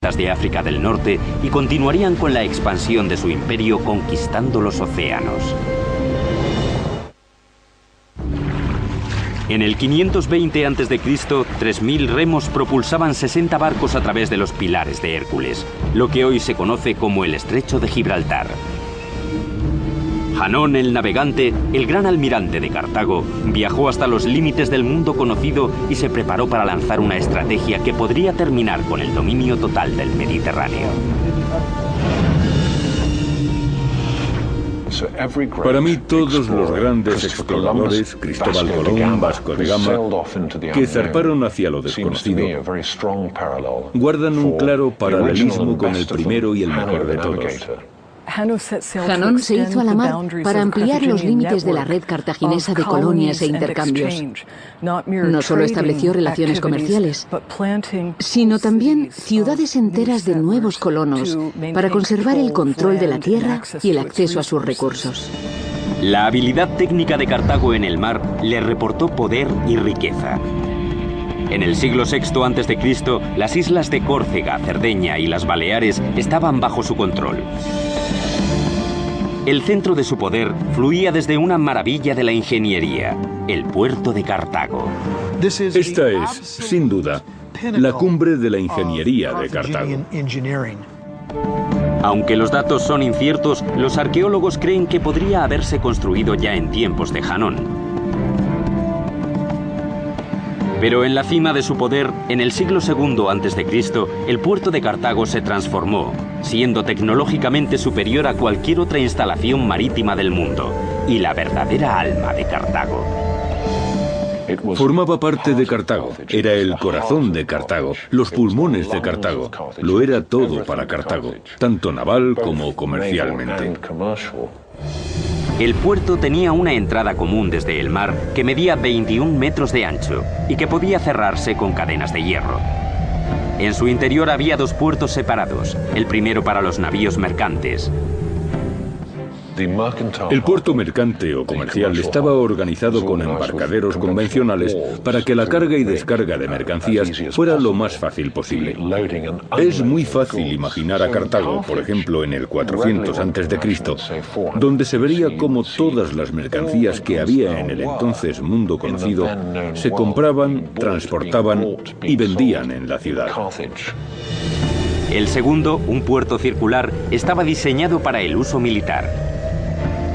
costas de África del Norte y continuarían con la expansión de su imperio conquistando los océanos. En el 520 a.C., 3.000 remos propulsaban 60 barcos a través de los pilares de Hércules, lo que hoy se conoce como el Estrecho de Gibraltar. Hanón el Navegante, el gran almirante de Cartago, viajó hasta los límites del mundo conocido y se preparó para lanzar una estrategia que podría terminar con el dominio total del Mediterráneo. Para mí, todos los grandes exploradores, Cristóbal Colón, Vasco de Gama, que zarparon hacia lo desconocido, guardan un claro paralelismo con el primero y el mejor de todos. Hanón se hizo a la mar para ampliar los límites de la red cartaginesa de colonias e intercambios. No solo estableció relaciones comerciales, sino también ciudades enteras de nuevos colonos para conservar el control de la tierra y el acceso a sus recursos. La habilidad técnica de Cartago en el mar le reportó poder y riqueza. En el siglo VI a.C., las islas de Córcega, Cerdeña y las Baleares estaban bajo su control. El centro de su poder fluía desde una maravilla de la ingeniería, el puerto de Cartago. Esta es, sin duda, la cumbre de la ingeniería de Cartago. Aunque los datos son inciertos, los arqueólogos creen que podría haberse construido ya en tiempos de Hanón. Pero en la cima de su poder, en el siglo II a.C., el puerto de Cartago se transformó, siendo tecnológicamente superior a cualquier otra instalación marítima del mundo, y la verdadera alma de Cartago. Formaba parte de Cartago, era el corazón de Cartago, los pulmones de Cartago, lo era todo para Cartago, tanto naval como comercialmente. El puerto tenía una entrada común desde el mar que medía 21 metros de ancho y que podía cerrarse con cadenas de hierro. En su interior había dos puertos separados, el primero para los navíos mercantes. El puerto mercante o comercial estaba organizado con embarcaderos convencionales para que la carga y descarga de mercancías fuera lo más fácil posible. Es muy fácil imaginar a Cartago, por ejemplo, en el 400 a.C., donde se vería cómo todas las mercancías que había en el entonces mundo conocido se compraban, transportaban y vendían en la ciudad. El segundo, un puerto circular, estaba diseñado para el uso militar.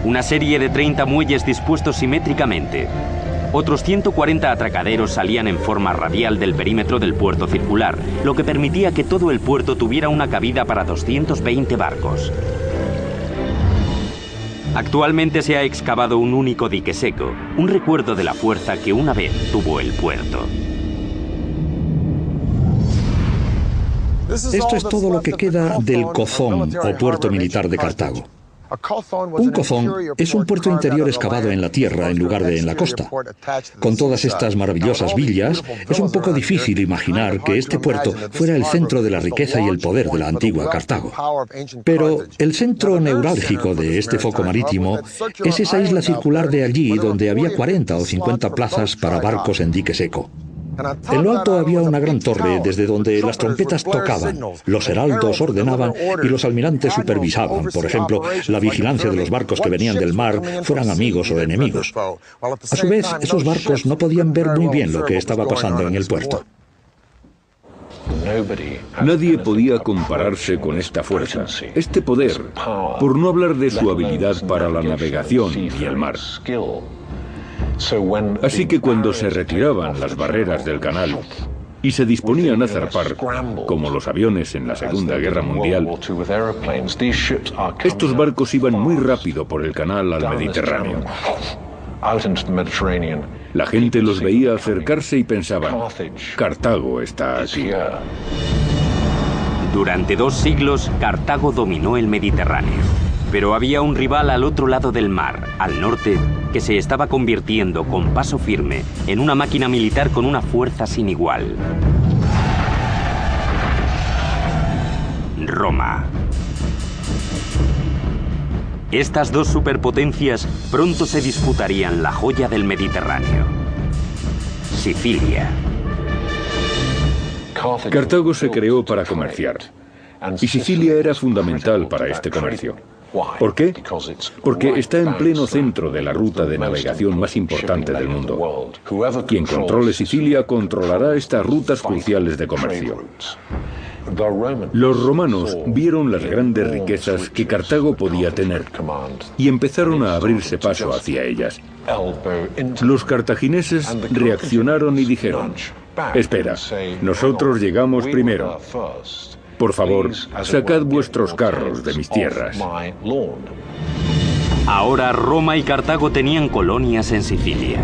Una serie de 30 muelles dispuestos simétricamente. Otros 140 atracaderos salían en forma radial del perímetro del puerto circular, lo que permitía que todo el puerto tuviera una cabida para 220 barcos. Actualmente se ha excavado un único dique seco, un recuerdo de la fuerza que una vez tuvo el puerto. Esto es todo lo que queda del Cozón o puerto militar de Cartago. Un cozón es un puerto interior excavado en la tierra en lugar de en la costa. Con todas estas maravillosas villas, es un poco difícil imaginar que este puerto fuera el centro de la riqueza y el poder de la antigua Cartago. Pero el centro neurálgico de este foco marítimo es esa isla circular de allí donde había 40 o 50 plazas para barcos en dique seco. En lo alto había una gran torre desde donde las trompetas tocaban, los heraldos ordenaban y los almirantes supervisaban, por ejemplo, la vigilancia de los barcos que venían del mar, fueran amigos o enemigos. A su vez, esos barcos no podían ver muy bien lo que estaba pasando en el puerto. Nadie podía compararse con esta fuerza, este poder, por no hablar de su habilidad para la navegación y el mar. Así que cuando se retiraban las barreras del canal y se disponían a zarpar, como los aviones en la Segunda Guerra Mundial, estos barcos iban muy rápido por el canal al Mediterráneo. La gente los veía acercarse y pensaban, Cartago está aquí. Durante 2 siglos, Cartago dominó el Mediterráneo. Pero había un rival al otro lado del mar, al norte, que se estaba convirtiendo con paso firme en una máquina militar con una fuerza sin igual. Roma. Estas dos superpotencias pronto se disputarían la joya del Mediterráneo: Sicilia. Cartago se creó para comerciar. y Sicilia era fundamental para este comercio. ¿Por qué? Porque está en pleno centro de la ruta de navegación más importante del mundo. Quien controle Sicilia controlará estas rutas cruciales de comercio. Los romanos vieron las grandes riquezas que Cartago podía tener y empezaron a abrirse paso hacia ellas. Los cartagineses reaccionaron y dijeron: espera, nosotros llegamos primero. Por favor, sacad vuestros carros de mis tierras. Ahora Roma y Cartago tenían colonias en Sicilia.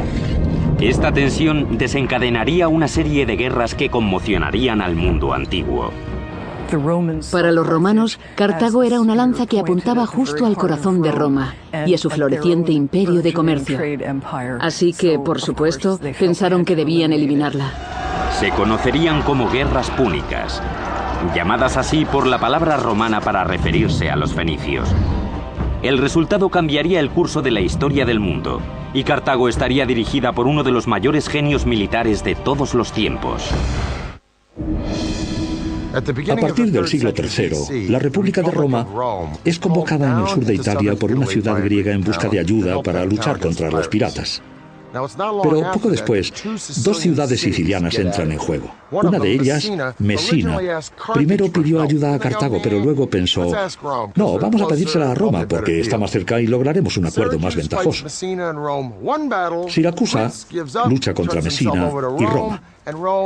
Esta tensión desencadenaría una serie de guerras que conmocionarían al mundo antiguo. Para los romanos, Cartago era una lanza que apuntaba justo al corazón de Roma y a su floreciente imperio de comercio. Así que, por supuesto, pensaron que debían eliminarla. Se conocerían como guerras púnicas, llamadas así por la palabra romana para referirse a los fenicios. El resultado cambiaría el curso de la historia del mundo, y Cartago estaría dirigida por uno de los mayores genios militares de todos los tiempos. A partir del siglo III, la República de Roma es convocada en el sur de Italia por una ciudad griega en busca de ayuda para luchar contra los piratas. Pero poco después, dos ciudades sicilianas entran en juego. Una de ellas, Messina, primero pidió ayuda a Cartago, pero luego pensó: no, vamos a pedírsela a Roma porque está más cerca y lograremos un acuerdo más ventajoso. Siracusa lucha contra Messina y Roma.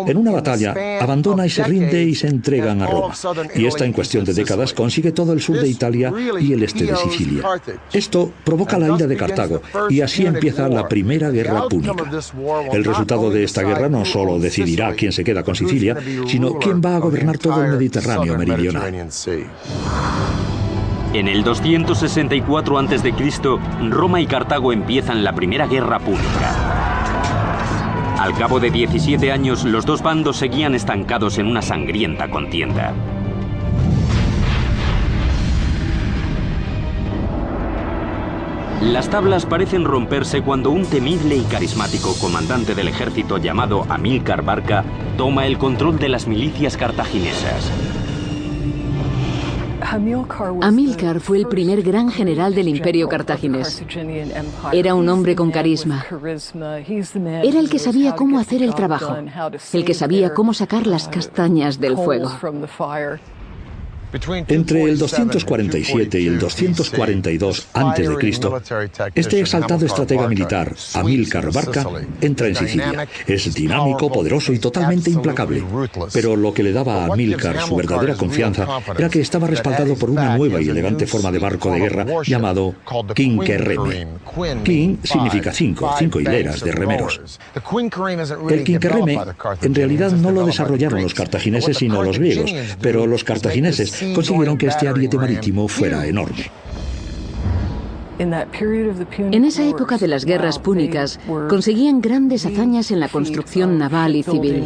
En una batalla, abandona y se rinde y se entregan a Roma. Y esta, en cuestión de décadas, consigue todo el sur de Italia y el este de Sicilia. Esto provoca la ira de Cartago, y así empieza la Primera Guerra Púnica. El resultado de esta guerra no solo decidirá quién se queda con Sicilia, sino quién va a gobernar todo el Mediterráneo meridional. En el 264 a.C., Roma y Cartago empiezan la Primera Guerra Púnica. Al cabo de 17 años, los dos bandos seguían estancados en una sangrienta contienda. Las tablas parecen romperse cuando un temible y carismático comandante del ejército llamado Amílcar Barca toma el control de las milicias cartaginesas. Amílcar fue el primer gran general del imperio cartaginés. Era un hombre con carisma. Era el que sabía cómo hacer el trabajo, el que sabía cómo sacar las castañas del fuego. Entre el 247 y el 242 a.C., este exaltado estratega militar, Amílcar Barca, entra en Sicilia. Es dinámico, poderoso y totalmente implacable. Pero lo que le daba a Amílcar su verdadera confianza era que estaba respaldado por una nueva y elegante forma de barco de guerra llamado quinquerreme. Quin significa cinco hileras de remeros. El quinquerreme en realidad no lo desarrollaron los cartagineses sino los griegos, pero los cartagineses consiguieron que este ariete marítimo fuera enorme. En esa época de las guerras púnicas, conseguían grandes hazañas en la construcción naval y civil.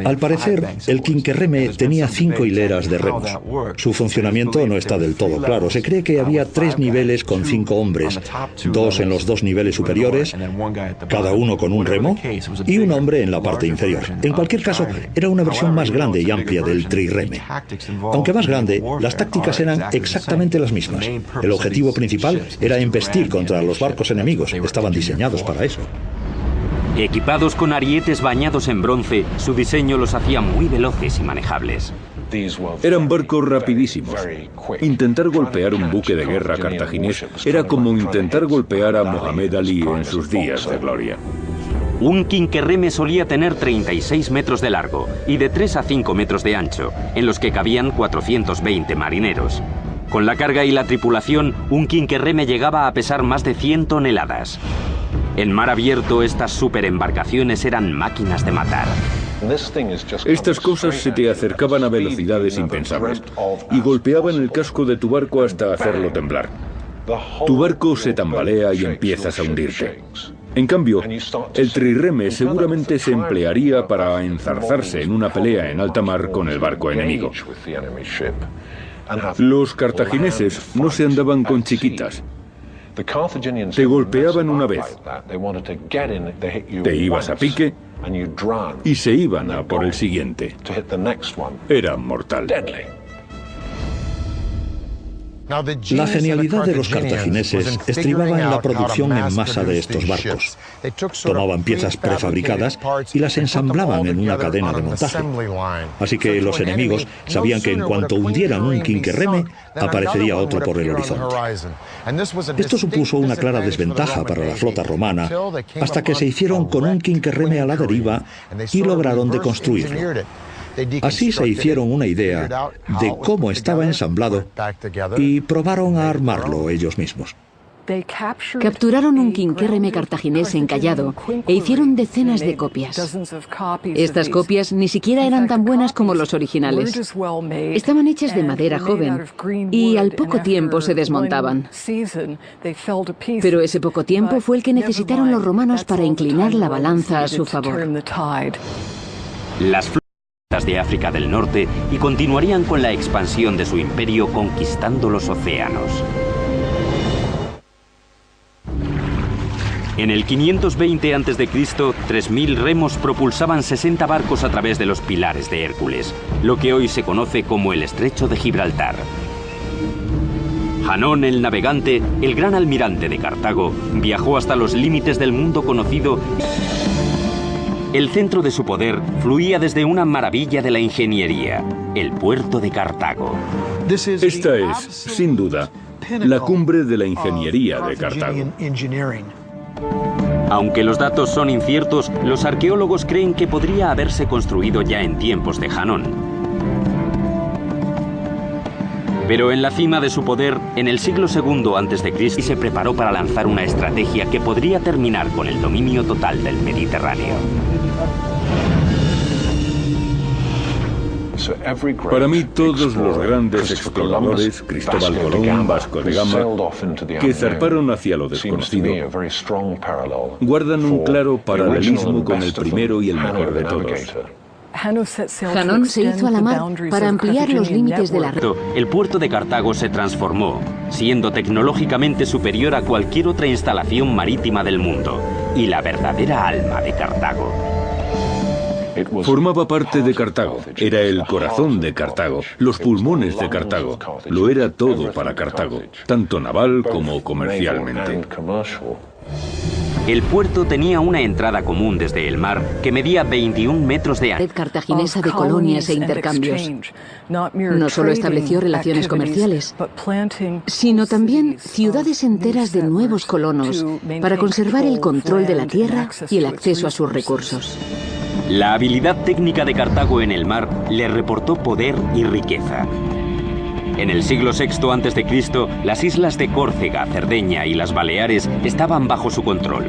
Al parecer, el quinquerreme tenía 5 hileras de remos. Su funcionamiento no está del todo claro. Se cree que había 3 niveles con 5 hombres, 2 en los 2 niveles superiores, cada uno con un remo, y un hombre en la parte inferior. En cualquier caso, era una versión más grande y amplia del trirreme. Aunque más grande, las tácticas eran exactamente las mismas. El objetivo principal era embestir contra los barcos enemigos. Estaban diseñados para eso. Equipados con arietes bañados en bronce, su diseño los hacía muy veloces y manejables. Eran barcos rapidísimos. Intentar golpear un buque de guerra cartaginés era como intentar golpear a Mohamed Ali en sus días de gloria. Un quinquerreme solía tener 36 metros de largo y de 3 a 5 metros de ancho, en los que cabían 420 marineros. Con la carga y la tripulación, un quinquerreme llegaba a pesar más de 100 toneladas. En mar abierto, estas superembarcaciones eran máquinas de matar. Estas cosas se te acercaban a velocidades impensables y golpeaban el casco de tu barco hasta hacerlo temblar. Tu barco se tambalea y empiezas a hundirte. En cambio, el trirreme seguramente se emplearía para enzarzarse en una pelea en alta mar con el barco enemigo. Los cartagineses no se andaban con chiquitas. Te golpeaban una vez, te ibas a pique y se iban a por el siguiente. Era mortal. La genialidad de los cartagineses estribaba en la producción en masa de estos barcos. Tomaban piezas prefabricadas y las ensamblaban en una cadena de montaje. Así que los enemigos sabían que en cuanto hundieran un quinquerreme, aparecería otro por el horizonte. Esto supuso una clara desventaja para la flota romana, hasta que se hicieron con un quinquerreme a la deriva y lograron deconstruirlo. Así se hicieron una idea de cómo estaba ensamblado y probaron a armarlo ellos mismos. Capturaron un quinquerreme cartaginés encallado e hicieron decenas de copias. Estas copias ni siquiera eran tan buenas como los originales. Estaban hechas de madera joven y al poco tiempo se desmontaban. Pero ese poco tiempo fue el que necesitaron los romanos para inclinar la balanza a su favor. Las flotas de África del Norte y continuarían con la expansión de su imperio conquistando los océanos. En el 520 a.C., 3.000 remos propulsaban 60 barcos a través de los pilares de Hércules, lo que hoy se conoce como el Estrecho de Gibraltar. Hanón el Navegante, el gran almirante de Cartago, viajó hasta los límites del mundo conocido. El centro de su poder fluía desde una maravilla de la ingeniería, el puerto de Cartago. Esta es, sin duda, la cumbre de la ingeniería de Cartago. Aunque los datos son inciertos, los arqueólogos creen que podría haberse construido ya en tiempos de Hanón. Pero en la cima de su poder, en el siglo II a.C., se preparó para lanzar una estrategia que podría terminar con el dominio total del Mediterráneo. Para mí, todos los grandes exploradores, Cristóbal Colón, Vasco de Gama, que zarparon hacia lo desconocido, guardan un claro paralelismo con el primero y el mejor de todos. Hanón se hizo a la mar para ampliar los límites de la red. El puerto de Cartago se transformó, siendo tecnológicamente superior a cualquier otra instalación marítima del mundo, y la verdadera alma de Cartago. Formaba parte de Cartago, era el corazón de Cartago, los pulmones de Cartago, lo era todo para Cartago, tanto naval como comercialmente. El puerto tenía una entrada común desde el mar que medía 21 metros de ancho. Red cartaginesa de colonias e intercambios. No solo estableció relaciones comerciales, sino también ciudades enteras de nuevos colonos para conservar el control de la tierra y el acceso a sus recursos. La habilidad técnica de Cartago en el mar le reportó poder y riqueza. En el siglo VI a.C., las islas de Córcega, Cerdeña y las Baleares estaban bajo su control.